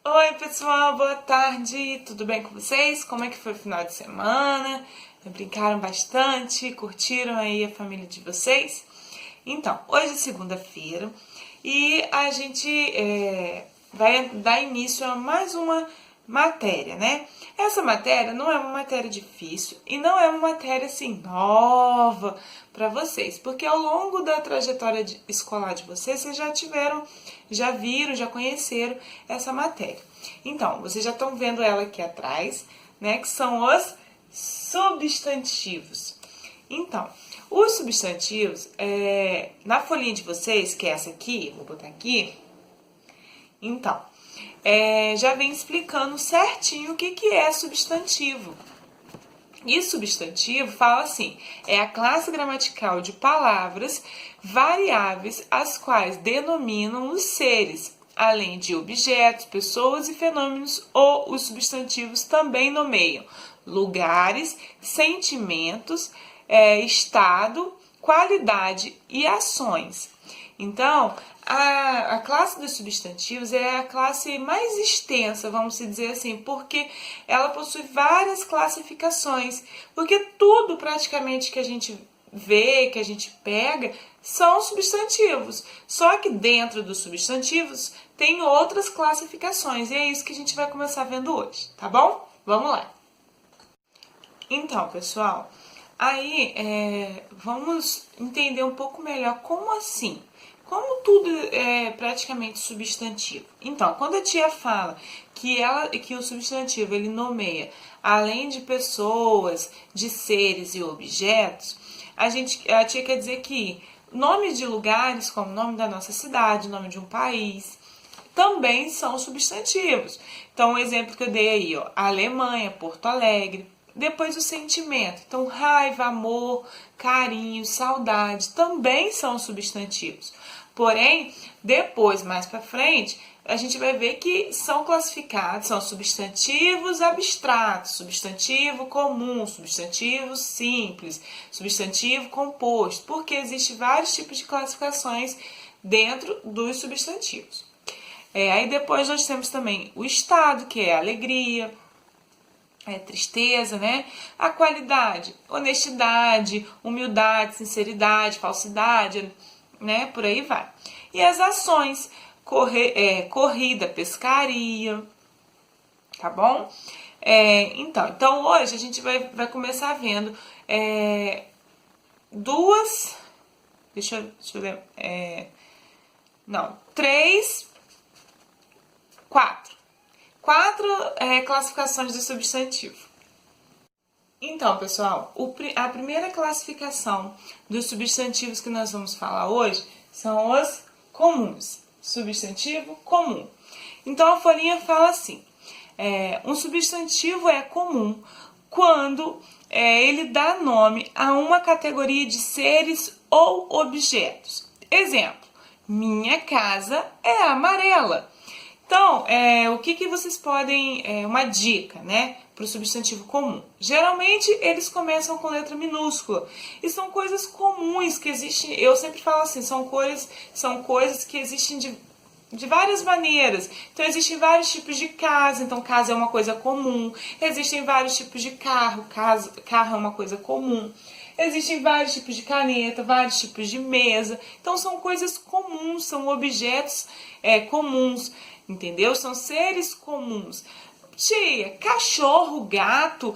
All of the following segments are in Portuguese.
Oi pessoal, boa tarde, tudo bem com vocês? Como é que foi o final de semana? Brincaram bastante? Curtiram aí a família de vocês? Então, hoje é segunda-feira e a gente vai dar início a mais uma matéria, né? Essa matéria não é uma matéria difícil e não é uma matéria assim nova para vocês, porque ao longo da trajetória escolar de vocês, vocês já viram, já conheceram essa matéria. Então, vocês já estão vendo ela aqui atrás, né? Que são os substantivos. Então, os substantivos, na folhinha de vocês, que é essa aqui, vou botar aqui. Então, já vem explicando certinho o que é substantivo. E substantivo fala assim, é a classe gramatical de palavras variáveis as quais denominam os seres, além de objetos, pessoas e fenômenos, ou os substantivos também nomeiam lugares, sentimentos, estado, qualidade e ações. Então, a classe dos substantivos é a classe mais extensa, vamos dizer assim, porque ela possui várias classificações, porque tudo praticamente que a gente vê, que a gente pega, são substantivos. Só que dentro dos substantivos tem outras classificações, e é isso que a gente vai começar vendo hoje, tá bom? Vamos lá. Então, pessoal, aí vamos entender um pouco melhor como assim. Como tudo é praticamente substantivo. Então, quando a tia fala que o substantivo ele nomeia além de pessoas, de seres e objetos, a tia quer dizer que nome de lugares, como o nome da nossa cidade, nome de um país, também são substantivos. Então, o exemplo que eu dei aí, ó, Alemanha, Porto Alegre. Depois o sentimento. Então, raiva, amor, carinho, saudade também são substantivos. Porém, depois, mais para frente, a gente vai ver que são classificados, são substantivos abstratos, substantivo comum, substantivo simples, substantivo composto, porque existem vários tipos de classificações dentro dos substantivos. Aí depois nós temos também o estado, que é a alegria, tristeza, né? A qualidade, honestidade, humildade, sinceridade, falsidade, né? Por aí vai. E as ações, corrida, pescaria, tá bom? Então hoje a gente vai começar vendo deixa eu ver, quatro classificações do substantivo. Então, pessoal, a primeira classificação dos substantivos que nós vamos falar hoje são os comuns. Substantivo comum. Então, a folhinha fala assim, um substantivo é comum quando ele dá nome a uma categoria de seres ou objetos. Exemplo, minha casa é amarela. Então, o que vocês podem... uma dica, né? Para o substantivo comum. Geralmente, eles começam com letra minúscula. E são coisas comuns que existem... Eu sempre falo assim, são coisas que existem de várias maneiras. Então, existem vários tipos de casa. Então, casa é uma coisa comum. Existem vários tipos de carro. Carro é uma coisa comum. Existem vários tipos de caneta, vários tipos de mesa. Então, são coisas comuns, são objetos comuns. Entendeu? São seres comuns. Tia, cachorro, gato,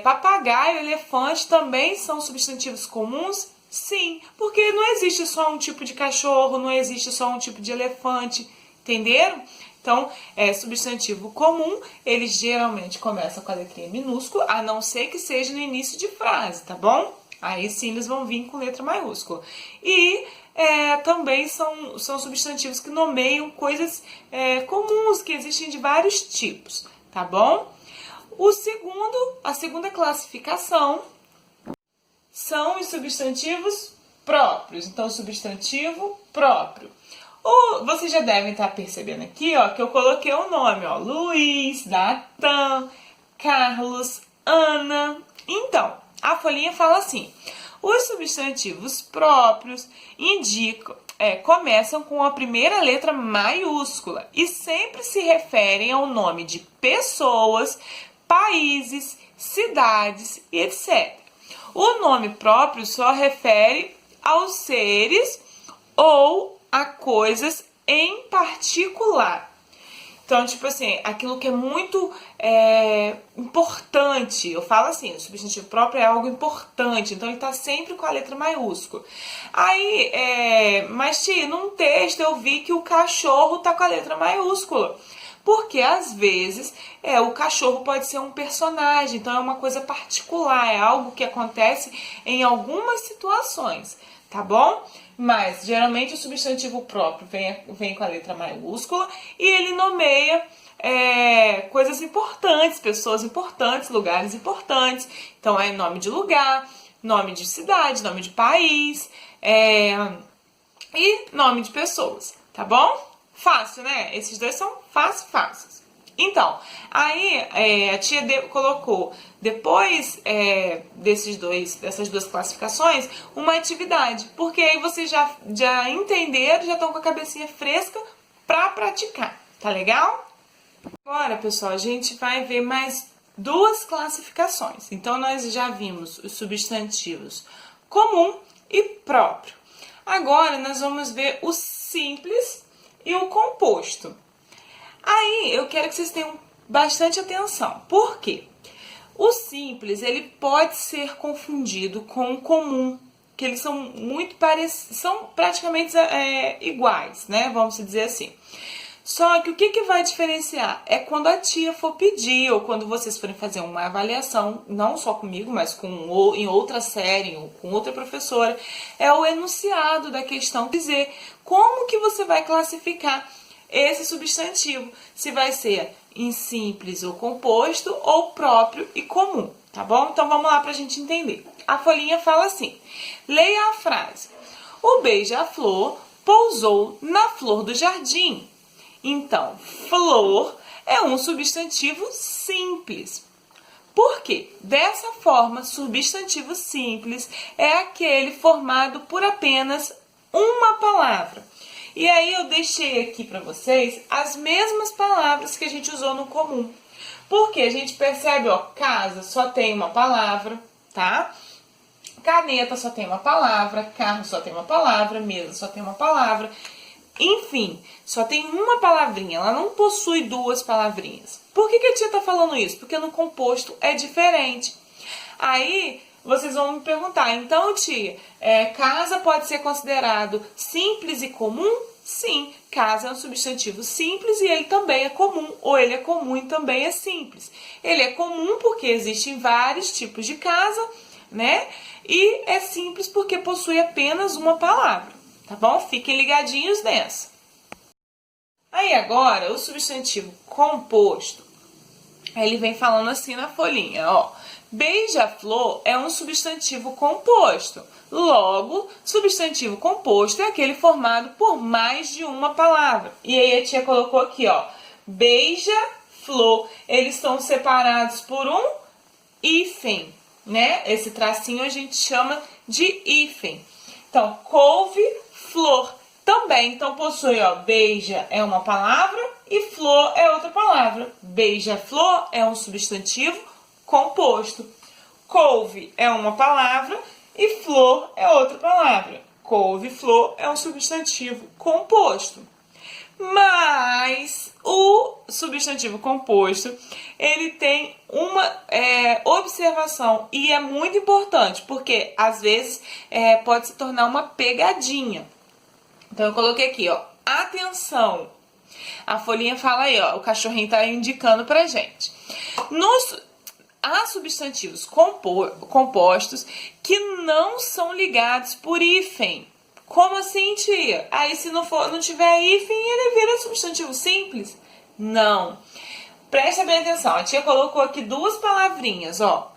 papagaio, elefante também são substantivos comuns? Sim, porque não existe só um tipo de cachorro, não existe só um tipo de elefante, entenderam? Então, substantivo comum, eles geralmente começam com a letrinha minúscula, a não ser que seja no início de frase, tá bom? Aí sim eles vão vir com letra maiúscula. E também são substantivos que nomeiam coisas comuns, que existem de vários tipos, tá bom? A segunda classificação são os substantivos próprios. Então, substantivo próprio. Vocês já devem estar percebendo aqui, ó, que eu coloquei o nome, ó, Luiz, Natan, Carlos, Ana. Então, a folhinha fala assim: os substantivos próprios indicam começam com a primeira letra maiúscula e sempre se referem ao nome de pessoas, países, cidades e etc. O nome próprio só refere aos seres ou a coisas em particular. Então, tipo assim, aquilo que é muito importante, eu falo assim, o substantivo próprio é algo importante, então ele tá sempre com a letra maiúscula. Aí, mas tia, num texto eu vi que o cachorro tá com a letra maiúscula. Porque às vezes o cachorro pode ser um personagem, então é uma coisa particular, é algo que acontece em algumas situações, tá bom? Mas geralmente o substantivo próprio vem com a letra maiúscula e ele nomeia coisas importantes, pessoas importantes, lugares importantes. Então é nome de lugar, nome de cidade, nome de país e nome de pessoas, tá bom? Fácil, né? Esses dois são fáceis. Então, aí a tia colocou, depois dessas duas classificações, uma atividade. Porque aí vocês já entenderam, já estão com a cabecinha fresca para praticar. Tá legal? Agora, pessoal, a gente vai ver mais duas classificações. Então, nós já vimos os substantivos comum e próprio. Agora, nós vamos ver o simples e o composto. Aí, eu quero que vocês tenham bastante atenção. Por quê? O simples, ele pode ser confundido com o comum, que eles são muito parecidos, são praticamente iguais, né? Vamos dizer assim. Só que o que vai diferenciar é quando a tia for pedir ou quando vocês forem fazer uma avaliação, não só comigo, mas em outra série ou com outra professora, é o enunciado da questão, dizer como que você vai classificar esse substantivo, se vai ser em simples ou composto ou próprio e comum, tá bom? Então vamos lá pra gente entender. A folhinha fala assim: leia a frase. O beija-flor pousou na flor do jardim. Então, flor é um substantivo simples. Por quê? Dessa forma, substantivo simples é aquele formado por apenas uma palavra. E aí eu deixei aqui para vocês as mesmas palavras que a gente usou no comum. Porque a gente percebe, ó, casa só tem uma palavra, tá? Caneta só tem uma palavra, carro só tem uma palavra, mesa só tem uma palavra. Enfim, só tem uma palavrinha, ela não possui duas palavrinhas. Por que a tia tá falando isso? Porque no composto é diferente. Aí vocês vão me perguntar, então tia, casa pode ser considerado simples e comum? Sim, casa é um substantivo simples e ele também é comum, ou ele é comum e também é simples. Ele é comum porque existem vários tipos de casa, né? E é simples porque possui apenas uma palavra. Tá bom? Fiquem ligadinhos nessa. Aí agora, o substantivo composto, ele vem falando assim na folhinha, ó. Beija-flor é um substantivo composto. Logo, substantivo composto é aquele formado por mais de uma palavra. E aí a tia colocou aqui, ó. Beija-flor. Eles estão separados por um hífen, né? Esse tracinho a gente chama de hífen. Então, couve, flor também, então possui, ó, beija é uma palavra e flor é outra palavra. Beija-flor é um substantivo composto. Couve é uma palavra e flor é outra palavra. Couve-flor é um substantivo composto. Mas o substantivo composto, ele tem uma observação e é muito importante, porque às vezes pode se tornar uma pegadinha. Então eu coloquei aqui, ó, atenção. A folhinha fala aí, ó, o cachorrinho tá indicando pra gente. Há substantivos compostos que não são ligados por hífen. Como assim, tia? Aí se não tiver hífen, ele vira substantivo simples? Não. Presta bem atenção. A tia colocou aqui duas palavrinhas, ó.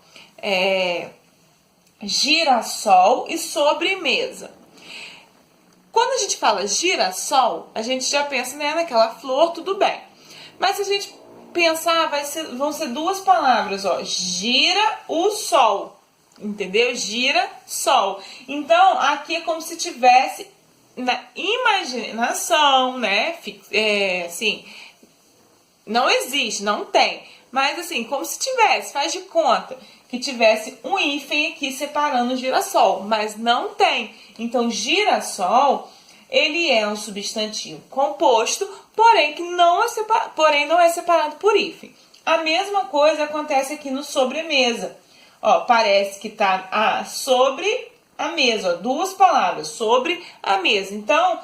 Girassol e sobremesa. Quando a gente fala girassol, a gente já pensa, né, naquela flor, tudo bem. Mas se a gente pensar, vão ser duas palavras, ó. Gira o sol. Entendeu? Gira sol. Então, aqui é como se tivesse na imaginação, né? Assim, não existe, não tem. Mas assim, como se tivesse, faz de conta que tivesse um hífen aqui separando o girassol, mas não tem. Então, girassol, ele é um substantivo composto, porém não é separado por hífen. A mesma coisa acontece aqui no sobremesa. Ó, parece que tá sobre a mesa, ó, duas palavras, sobre a mesa. Então,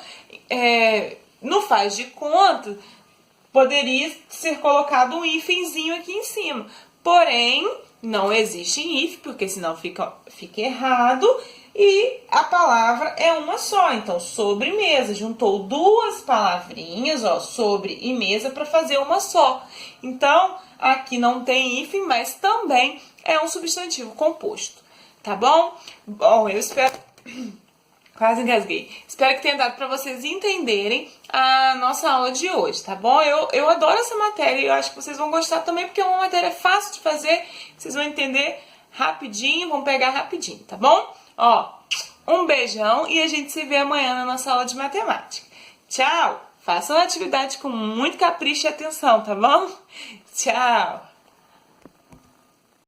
no faz de conta, poderia ser colocado um hífenzinho aqui em cima. Porém, não existe hífen, porque senão fica errado. E a palavra é uma só. Então, sobremesa. Juntou duas palavrinhas, ó, sobre e mesa, para fazer uma só. Então, aqui não tem hífen, mas também é um substantivo composto. Tá bom? Bom, eu espero... Quase engasguei. Espero que tenha dado para vocês entenderem a nossa aula de hoje, tá bom? Eu adoro essa matéria e eu acho que vocês vão gostar também, porque é uma matéria fácil de fazer, vocês vão entender rapidinho, vão pegar rapidinho, tá bom? Ó, um beijão e a gente se vê amanhã na nossa aula de matemática. Tchau! Façam a atividade com muito capricho e atenção, tá bom? Tchau!